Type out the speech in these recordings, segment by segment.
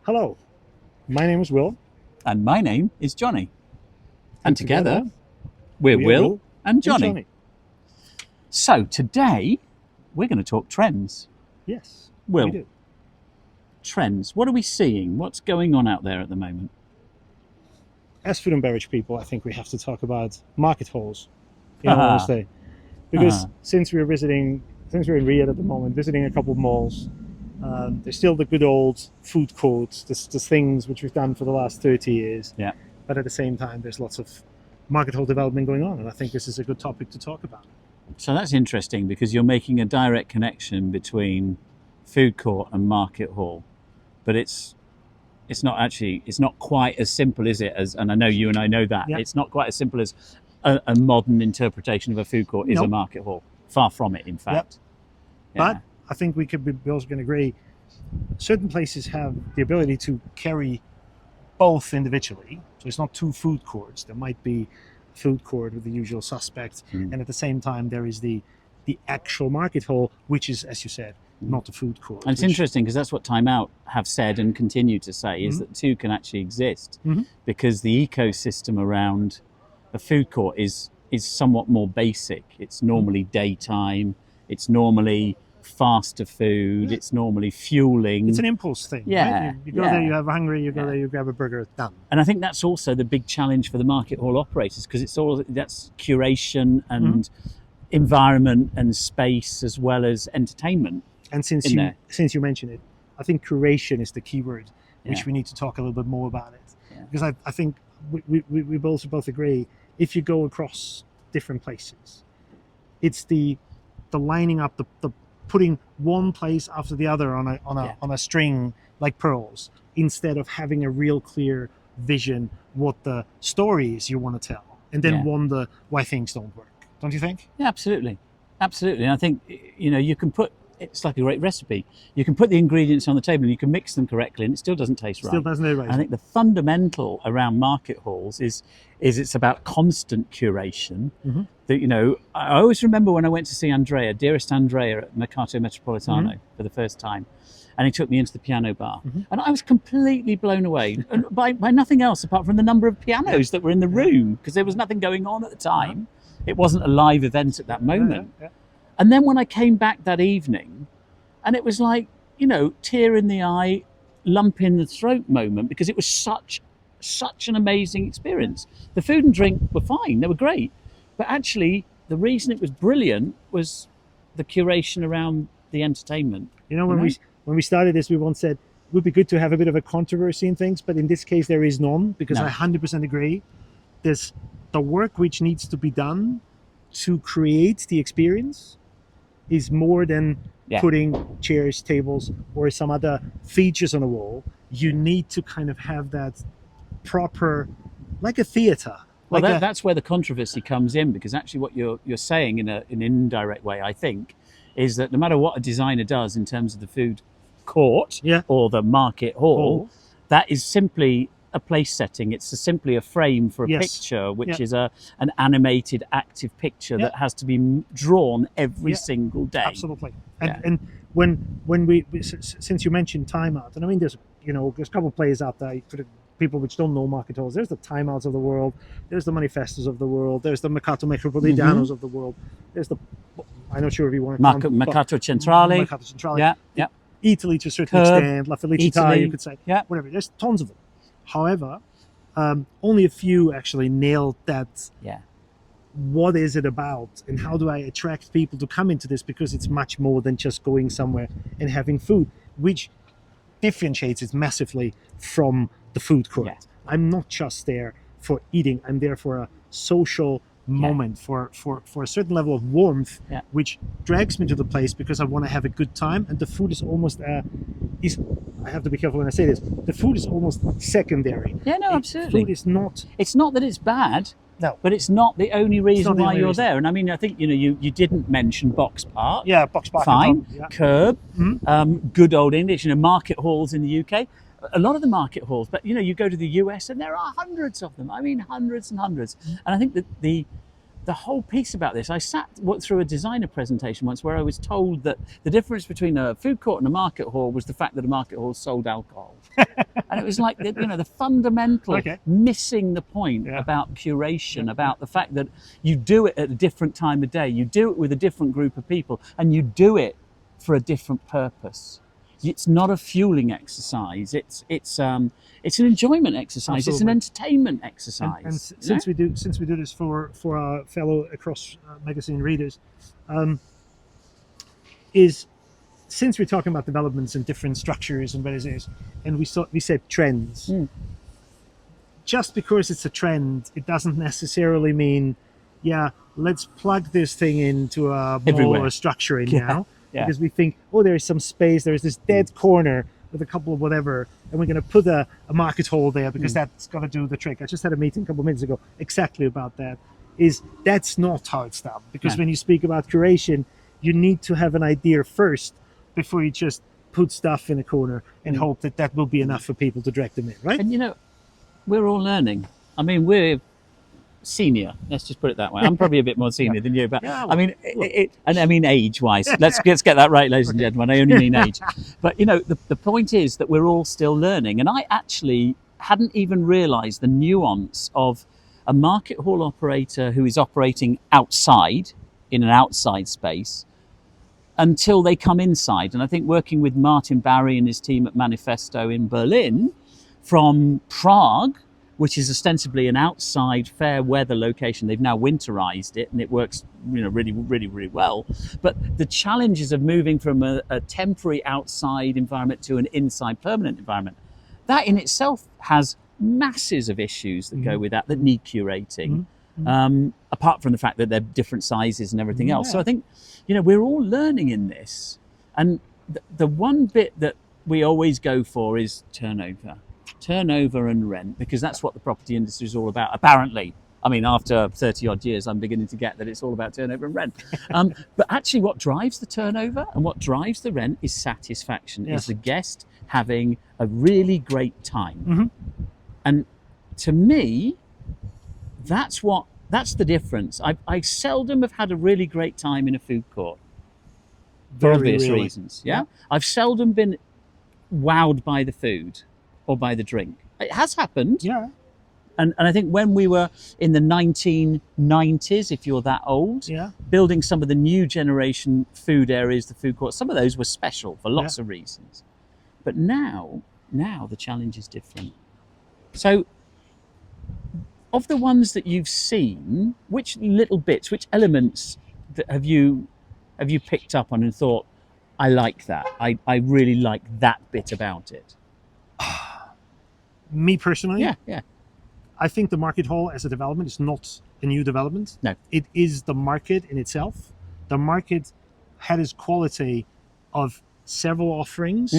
Hello, my name is Will. And my name is Johnny. And together, we we're are Will and Johnny. Johnny. So today, we're going to talk trends. Yes, Will, we do. trends. What are we seeing? What's going on out there at the moment? As food and beverage people, I think we have to talk about market halls, in all honesty. Because since we're in Riyadh at the moment, visiting a couple of malls, there's still the good old food courts, the things which we've done for the last 30 years. Yeah. But at the same time, there's lots of market hall development going on, and I think this is a good topic to talk about. So that's interesting because you're making a direct connection between food court and market hall, but it's not quite as simple, is it? And I know you and I know that. Yeah. It's not quite as simple as a modern interpretation of a food court is No. a market hall. Far from it, in fact. Yeah. But I think we also can agree, certain places have the ability to carry both individually. So it's not two food courts. There might be a food court with the usual suspects, and at the same time there is the actual market hall, which is, as you said, not a food court. And it's interesting because that's what Time Out have said and continue to say, is that two can actually exist, because the ecosystem around a food court is somewhat more basic. It's normally daytime, it's normally faster food, it's normally fueling. It's an impulse thing. Yeah, Right? You go there, you have hungry, you go there, you grab a burger, it's done. And I think that's also the big challenge for the market hall operators, because that's curation and environment and space as well as entertainment. And since you mentioned it, I think curation is the key word, which we need to talk a little bit more about it. Yeah. Because I think we both agree, if you go across different places, it's the lining up, the putting one place after the other on a string like pearls, instead of having a real clear vision what the story is you want to tell, and then wonder why things don't work. Don't you think? Yeah, absolutely. And I think, you can put, it's like a great recipe. You can put the ingredients on the table and you can mix them correctly and it still doesn't taste right. Still doesn't taste right. And I think the fundamental around market halls is it's about constant curation. That, I always remember when I went to see dearest Andrea at Mercato Metropolitano for the first time, and he took me into the piano bar, and I was completely blown away by nothing else apart from the number of pianos that were in the room, because there was nothing going on at the time. It wasn't a live event at that moment. And then when I came back that evening, and it was like, tear in the eye, lump in the throat moment, because it was such an amazing experience. The food and drink were fine, they were great. But actually, the reason it was brilliant was the curation around the entertainment. When we started this, we once said, it would be good to have a bit of a controversy in things, but in this case, there is none, because I 100% agree. There's the work which needs to be done to create the experience is more than putting chairs, tables, or some other features on a wall. You need to kind of have that proper, like a theater. Well, that's where the controversy comes in, because actually what you're saying in an indirect way, I think, is that no matter what a designer does in terms of the food court or the market hall, that is simply a place setting. It's simply a frame for a picture, which is an animated, active picture that has to be drawn every single day. Absolutely. And when we, since you mentioned Time Out, and I mean, there's a couple of players out there, people which don't know market halls. There's the Time Outs of the world. There's the Manifestos of the world. There's the Mercato Metropolitanos of the world. There's I'm not sure if you want to Mercato Centrale. Mercato Centrale. Yeah. Italy to a certain extent. La Felicità, you could say. Yeah. Whatever. There's tons of them. However, only a few actually nailed that. Yeah. What is it about, and how do I attract people to come into this? Because it's much more than just going somewhere and having food, which differentiates it massively from the food court. Yeah. I'm not just there for eating. I'm there for a social moment, for a certain level of warmth, which drags me to the place because I want to have a good time. And the food is almost I have to be careful when I say this. The food is almost secondary. Yeah, no, absolutely. Food is not. It's not that it's bad. No. But it's not the only reason why you're there. And I mean, I think, you didn't mention Box Park. Yeah, Box Park. Fine. Curb. Good old English, market halls in the UK. A lot of the market halls, but you go to the US and there are hundreds of them. I mean, hundreds and hundreds. And I think that the the whole piece about this, I through a designer presentation once where I was told that the difference between a food court and a market hall was the fact that a market hall sold alcohol. And it was like, the fundamental missing the point about curation, about the fact that you do it at a different time of day, you do it with a different group of people, and you do it for a different purpose. It's not a fueling exercise. It's an enjoyment exercise. Absolutely. It's an entertainment exercise. And since we do this for our fellow Across magazine readers, since we're talking about developments and different structures and what it is, and we said trends. Just because it's a trend, it doesn't necessarily mean, let's plug this thing into a mall or a structure now. Yeah. Because we think, there is some space, there's this dead corner with a couple of whatever, and we're going to put a market hall there because that's going to do the trick. I just had a meeting a couple of minutes ago exactly about that. That's not how it's done. Because when you speak about curation, you need to have an idea first before you just put stuff in a corner and hope that will be enough for people to drag them in, right? And we're all learning. I mean, we're senior, let's just put it that way. I'm probably a bit more senior than you, but I mean, age-wise. Let's get that right, ladies and gentlemen. I only mean age. But the point is that we're all still learning, and I actually hadn't even realised the nuance of a market hall operator who is operating outside in an outside space until they come inside. And I think working with Martin Barry and his team at Manifesto in Berlin from Prague, which is ostensibly an outside fair weather location. They've now winterized it and it works really, really, really well. But the challenges of moving from a temporary outside environment to an inside permanent environment, that in itself has masses of issues that go with that need curating, apart from the fact that they're different sizes and everything else. So I think, we're all learning in this. And the one bit that we always go for is turnover and rent, because that's what the property industry is all about, apparently. I mean, after 30 odd years, I'm beginning to get that it's all about turnover and rent. But actually what drives the turnover and what drives the rent is satisfaction, is the guest having a really great time. And to me, that's the difference. I seldom have had a really great time in a food court for obvious reasons. I've seldom been wowed by the food or by the drink. It has happened. And I think when we were in the 1990s, if you're that old, building some of the new generation food areas, the food courts, some of those were special for lots of reasons. But now the challenge is different. So of the ones that you've seen, which little bits, which elements have you picked up on and thought, I like that. I really like that bit about it? Me personally? Yeah. I think the market hall as a development is not a new development. No. It is the market in itself. The market had its quality of several offerings,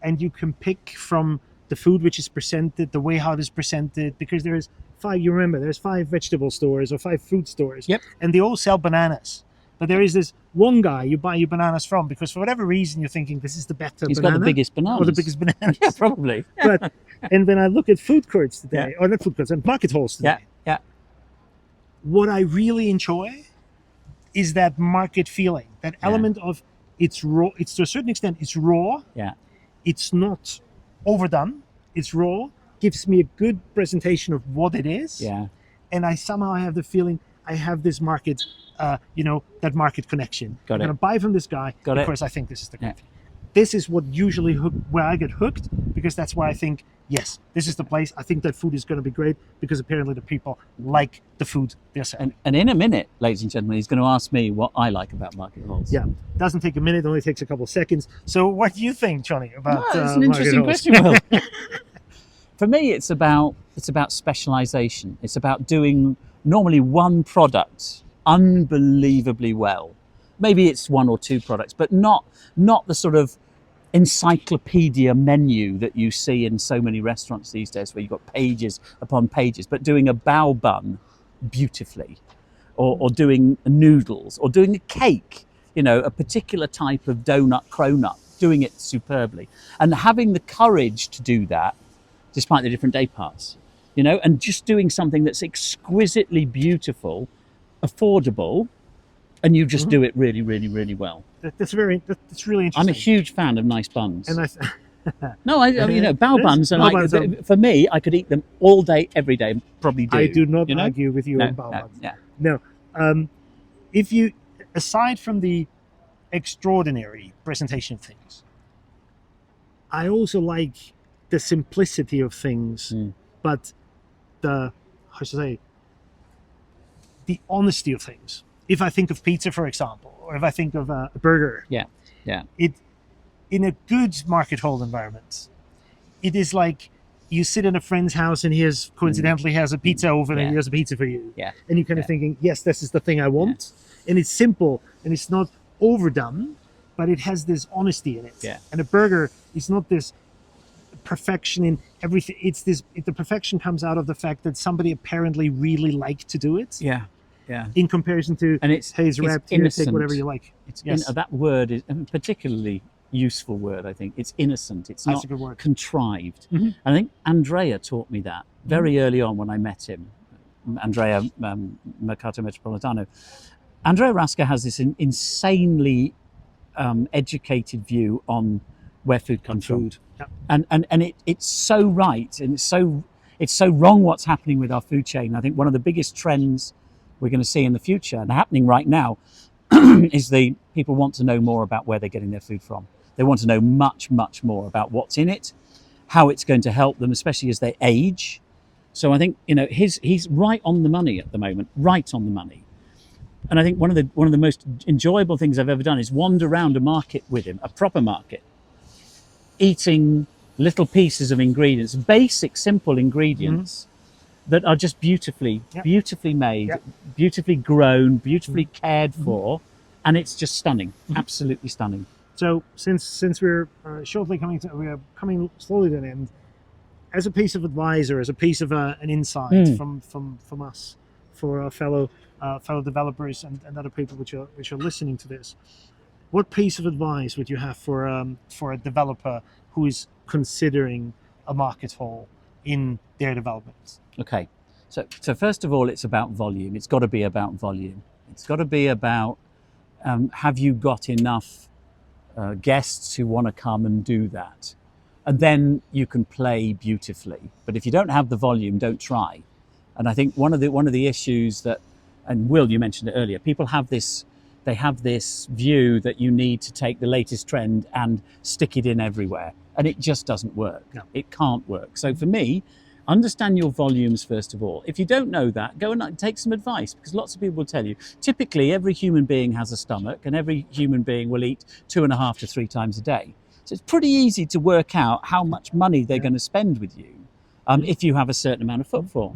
and you can pick from the food which is presented, the way how it is presented, because there's 5 vegetable stores or 5 fruit stores, and they all sell bananas. But there is this one guy you buy your bananas from because for whatever reason you're thinking this is the better He's banana. Got the biggest bananas. Or the biggest bananas. Yeah, probably. And when I look at food courts today, or not food courts, and market halls today, what I really enjoy is that market feeling, that element of it's raw. It's to a certain extent, it's raw. It's not overdone. It's raw. Gives me a good presentation of what it is. And I somehow have the feeling I have this market, that market connection. I'm going to buy from this guy because I think this is the great thing. This is what usually where I get hooked, because that's why I think, yes, this is the place. I think that food is going to be great because apparently the people like the food they're selling. And in a minute, ladies and gentlemen, he's going to ask me what I like about market halls. Doesn't take a minute, only takes a couple of seconds. So what do you think, Johnny, about That's an interesting question, Will. For me, it's about specialization. It's about doing normally one product unbelievably well. Maybe it's 1 or 2 products, but not the sort of encyclopedia menu that you see in so many restaurants these days where you've got pages upon pages, but doing a bao bun beautifully, or doing noodles, or doing a cake, a particular type of donut, cronut, doing it superbly. And having the courage to do that, despite the different day parts, and just doing something that's exquisitely beautiful affordable, and you just do it really, really, really well. That's really interesting. I'm a huge fan of nice buns. And no, you know, bao buns are Bao like, buns for me, I could eat them all day, every day, and probably do. I do not you know? argue with you No, on bao buns. Yeah. No. If you, aside from the extraordinary presentation of things, I also like the simplicity of things, but the, how should I say, the honesty of things. If I think of pizza, for example, or if I think of a burger, it, in a good market hall environment, it is like you sit in a friend's house and he has coincidentally has a pizza oven and he has a pizza for you. And you're kind of thinking, yes, this is the thing I want. And it's simple and it's not overdone, but it has this honesty in it. And a burger is not this perfection in everything. It's this, the perfection comes out of the fact that somebody apparently really liked to do it. In comparison to, and it's, hey, it's wrapped here, take whatever you like. It's that word is a particularly useful word, I think. It's innocent. It's That's not a good word. Contrived. I think Andrea taught me that very early on when I met him. Andrea Mercato Metropolitano. Andrea Rasca has this insanely educated view on where food comes from. And it's so right, and it's so wrong what's happening with our food chain. I think one of the biggest trends we're going to see in the future, and happening right now, is the people want to know more about where they're getting their food from. They want to know much, much more about what's in it, how it's going to help them, especially as they age. So I think, you know, he's right on the money at the moment, right on the money. And I think one of the most enjoyable things I've ever done is wander around a market with him, a proper market, eating little pieces of ingredients, basic, simple ingredients that are just beautifully made, beautifully grown, beautifully cared for, and it's just stunning, absolutely stunning. So since we're shortly coming slowly to an end, as a piece of advice or as a piece of an insight from us for our fellow developers and other people which are listening to this, what piece of advice would you have for a developer who is considering a market hall in their development? Okay, so first of all, it's about volume. It's got to be about volume. It's got to be about have you got enough guests who want to come and do that, and then you can play beautifully. But if you don't have the volume, don't try. And I think one of the issues that, and Will, you mentioned it earlier, people have this. They have this view that you need to take the latest trend and stick it in everywhere, and it just doesn't work. No. It can't work. So for me, understand your volumes first of all. If you don't know that, go and take some advice, because lots of people will tell you, typically every human being has a stomach and every human being will eat 2.5 to 3 times a day. So it's pretty easy to work out how much money they're going to spend with you if you have a certain amount of footfall.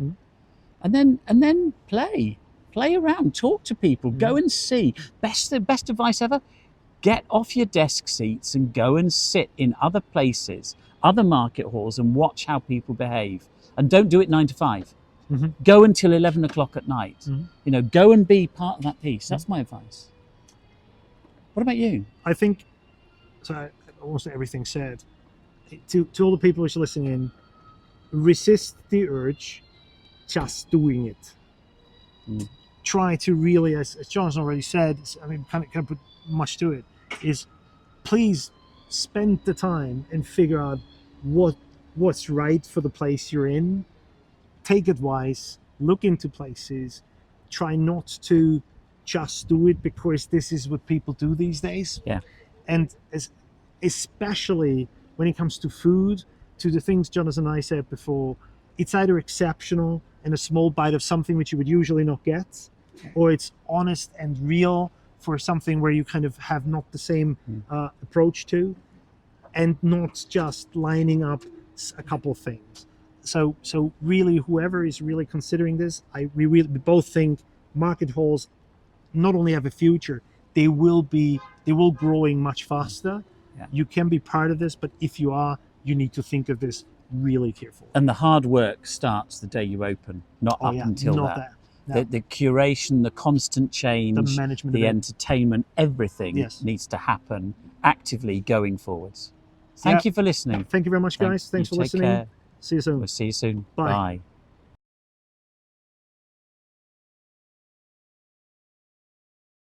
And then play around, talk to people, go and see. Best advice ever, get off your desk seats and go and sit in other places, other market halls, and watch how people behave. And don't do it 9 to 5. Go until 11 o'clock at night. You know, go and be part of that piece. That's my advice. What about you? I think, so almost everything said, to all the people who's listening in, resist the urge, just doing it. Try to really, as Jonathan already said, I mean, can't put much to it, is please spend the time and figure out what's right for the place you're in. Take advice, look into places, try not to just do it because this is what people do these days. And especially when it comes to food, to the things Jonathan and I said before, it's either exceptional and a small bite of something which you would usually not get, or it's honest and real for something where you kind of have not the same approach to, and not just lining up a couple of things. So really, whoever is really considering this, we both think market halls not only have a future, they will growing much faster. You can be part of this, but if you are, you need to think of this really carefully. And the hard work starts the day you open, not until that. No. The curation, the constant change, the management, the entertainment, everything needs to happen actively going forwards. Thank you for listening. Thank you very much, guys. Thanks for listening. Care. See you soon. We'll see you soon. Bye. Bye.